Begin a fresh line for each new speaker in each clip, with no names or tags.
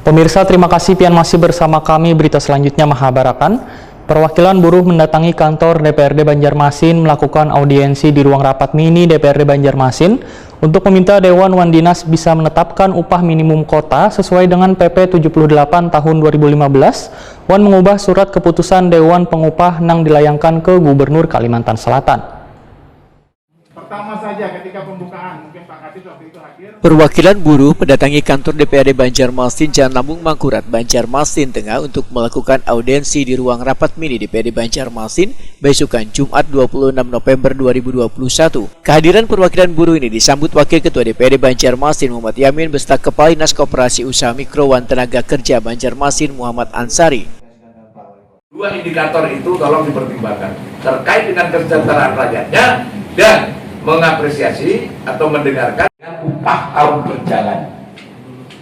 Pemirsa, terima kasih pian masih bersama kami. Berita selanjutnya Mahabarakan. Perwakilan buruh mendatangi kantor DPRD Banjarmasin melakukan audiensi di ruang rapat mini DPRD Banjarmasin untuk meminta Dewan Wan Dinas bisa menetapkan upah minimum kota sesuai dengan PP 78 tahun 2015. Wan mengubah surat keputusan Dewan Pengupah nang dilayangkan ke Gubernur Kalimantan Selatan.
Pertama saja ketika pembukaan, mungkin Pak Kadis waktu itu hadir.
Perwakilan buruh mendatangi kantor DPRD Banjarmasin Jalan Lambung Mangkurat, Banjarmasin Tengah untuk melakukan audiensi di ruang rapat mini DPRD Banjarmasin besokan Jumat 26 November 2021. Kehadiran perwakilan buruh ini disambut Wakil Ketua DPRD Banjarmasin Muhammad Yamin beserta Kepala Dinas Koperasi Usaha Mikro Wan Tenaga Kerja Banjarmasin Muhammad Ansari.
Dua indikator itu tolong dipertimbangkan terkait dengan kesejahteraan rakyatnya dan mengapresiasi atau mendengarkan upah tahun berjalan.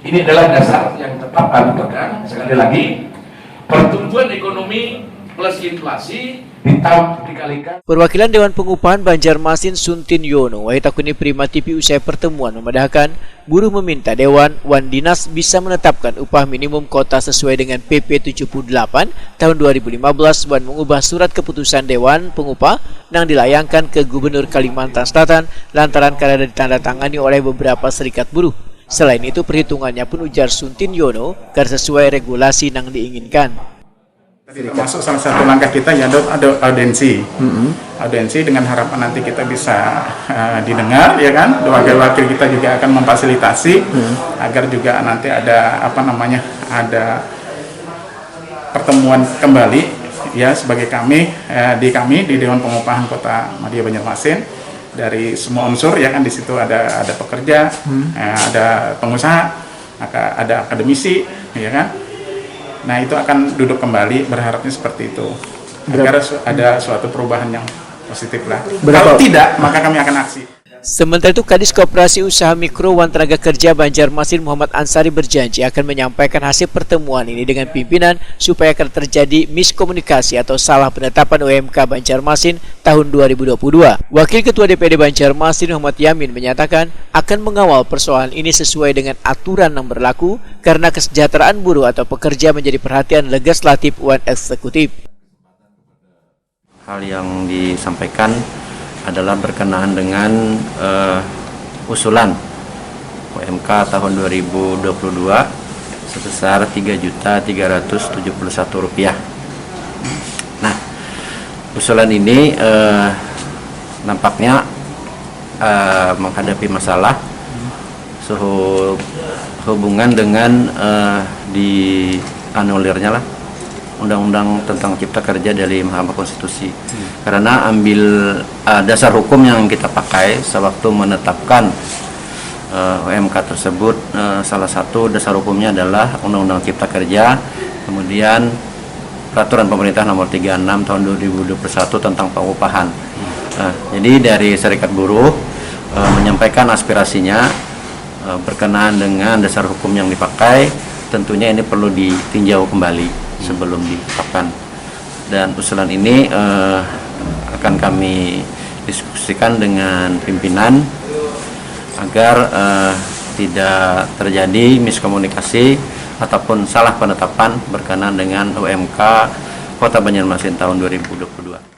Ini adalah dasar yang tetap kami pegang. Sekali lagi, pertumbuhan ekonomi plus inflasi dikalikan.
Perwakilan Dewan Pengupahan Banjarmasin Suntin Yono Wahitakuni Prima TV usai pertemuan memedahkan buruh meminta Dewan Wan Dinas bisa menetapkan upah minimum kota sesuai dengan PP 78 tahun 2015 dan mengubah surat keputusan Dewan Pengupah yang dilayangkan ke Gubernur Kalimantan Selatan lantaran karena ditandatangani oleh beberapa serikat buruh. Selain itu perhitungannya pun ujar Suntin Yono karena sesuai regulasi yang diinginkan.
Termasuk salah satu langkah kita ya ada audiensi, audiensi dengan harapan nanti kita bisa didengar, ya kan? Wakil-wakil kita juga akan memfasilitasi agar juga nanti ada ada pertemuan kembali ya sebagai kami di Dewan Pengupahan Kota Madya Banjarmasin dari semua unsur ya kan, di situ ada pekerja, ada pengusaha, ada akademisi, ya kan? Nah itu akan duduk kembali, berharapnya seperti itu agar ada suatu perubahan yang positif lah. Kalau tidak, maka kami akan aksi.
Sementara itu Kadis Koperasi Usaha Mikro Wan Tenaga Kerja Banjarmasin Muhammad Ansari berjanji akan menyampaikan hasil pertemuan ini dengan pimpinan supaya akan terjadi miskomunikasi atau salah penetapan UMK Banjarmasin tahun 2022. Wakil Ketua DPRD Banjarmasin Muhammad Yamin menyatakan akan mengawal persoalan ini sesuai dengan aturan yang berlaku karena kesejahteraan buruh atau pekerja menjadi perhatian legislatif dan eksekutif.
Hal yang disampaikan adalah berkenaan dengan usulan UMK tahun 2022 sebesar Rp3.371. Nah, usulan ini nampaknya menghadapi masalah sehubungan dengan dianulirnya lah Undang-Undang tentang Cipta Kerja dari Mahkamah Konstitusi, karena ambil dasar hukum yang kita pakai sewaktu menetapkan UMK tersebut, salah satu dasar hukumnya adalah Undang-Undang Cipta Kerja, kemudian Peraturan Pemerintah Nomor 36 Tahun 2021 tentang pengupahan. Jadi dari Serikat Buruh menyampaikan aspirasinya berkenaan dengan dasar hukum yang dipakai, tentunya ini perlu ditinjau kembali sebelum ditetapkan, dan usulan ini akan kami diskusikan dengan pimpinan agar tidak terjadi miskomunikasi ataupun salah penetapan berkenaan dengan UMK Kota Banjarmasin tahun 2022.